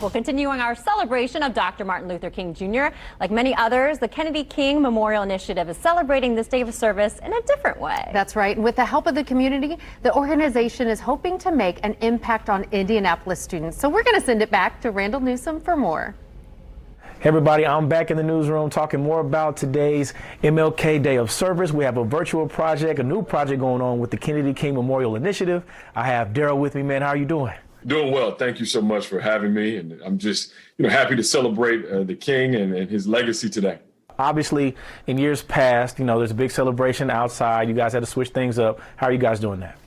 We're continuing our celebration of Dr. Martin Luther King Jr. Like many others, the Kennedy King Memorial Initiative is celebrating this day of service in a different way. That's right. And with the help of the community, the organization is hoping to make an impact on Indianapolis students. So we're going to send it back to Randall Newsom for more. Hey everybody, I'm back in the newsroom talking more about today's MLK Day of Service. We have a virtual project, a new project going on with the Kennedy King Memorial Initiative. I have Daryl with me, man. How are you doing? Doing well. Thank you so much for having me. And I'm just, happy to celebrate the King and his legacy today. Obviously, in years past, there's a big celebration outside. You guys had to switch things up. How are you guys doing that?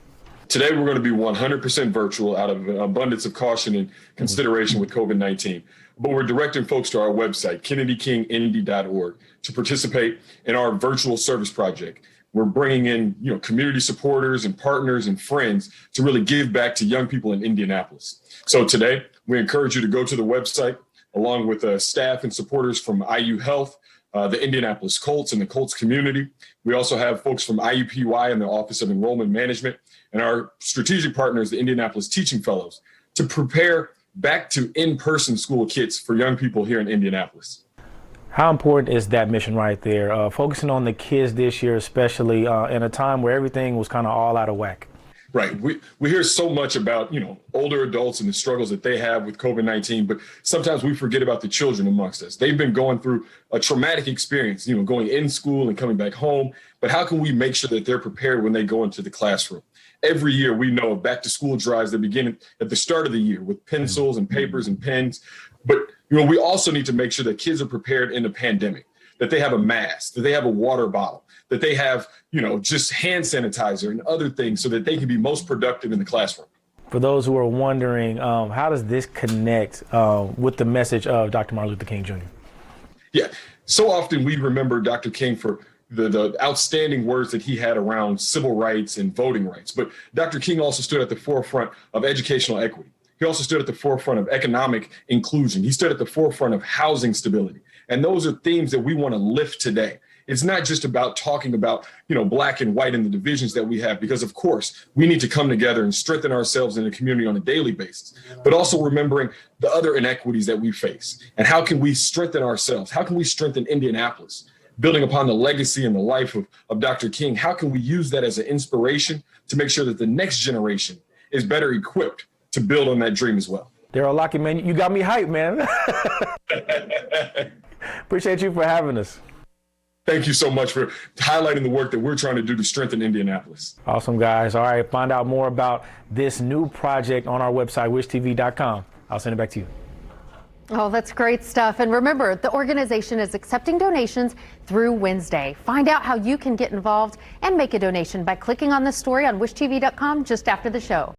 Today, we're going to be 100% virtual out of an abundance of caution and consideration with COVID-19. But we're directing folks to our website, KennedyKingIndy.org, to participate in our virtual service project. We're bringing in, community supporters and partners and friends to really give back to young people in Indianapolis. So today, we encourage you to go to the website along with staff and supporters from IU Health, the Indianapolis Colts and the Colts community. We also have folks from IUPUI and the Office of Enrollment Management and our strategic partners, the Indianapolis Teaching Fellows, to prepare back to in-person school kits for young people here in Indianapolis. How important is that mission right there? Focusing on the kids this year, especially in a time where everything was kind of all out of whack. Right. We hear so much about, older adults and the struggles that they have with COVID-19, but sometimes we forget about the children amongst us. They've been going through a traumatic experience, going in school and coming back home. But how can we make sure that they're prepared when they go into the classroom? Every year we know back to school drives that begin at the start of the year with pencils and papers and pens. But, we also need to make sure that kids are prepared in the pandemic, that they have a mask, that they have a water bottle, that they have, just hand sanitizer and other things so that they can be most productive in the classroom. For those who are wondering, how does this connect with the message of Dr. Martin Luther King Jr.? Yeah, so often we remember Dr. King for the outstanding words that he had around civil rights and voting rights. But Dr. King also stood at the forefront of educational equity. He also stood at the forefront of economic inclusion. He stood at the forefront of housing stability. And those are themes that we want to lift today. It's not just about talking about, black and white and the divisions that we have, because of course we need to come together and strengthen ourselves in the community on a daily basis, but also remembering the other inequities that we face. And how can we strengthen ourselves? How can we strengthen Indianapolis? Building upon the legacy and the life of Dr. King, how can we use that as an inspiration to make sure that the next generation is better equipped to build on that dream as well? Daryl Lockett, man, you got me hyped, man. Appreciate you for having us. Thank you so much for highlighting the work that we're trying to do to strengthen Indianapolis. Awesome, guys. All right, find out more about this new project on our website, wishtv.com. I'll send it back to you. Oh, that's great stuff. And remember, the organization is accepting donations through Wednesday. Find out how you can get involved and make a donation by clicking on the story on wishtv.com just after the show.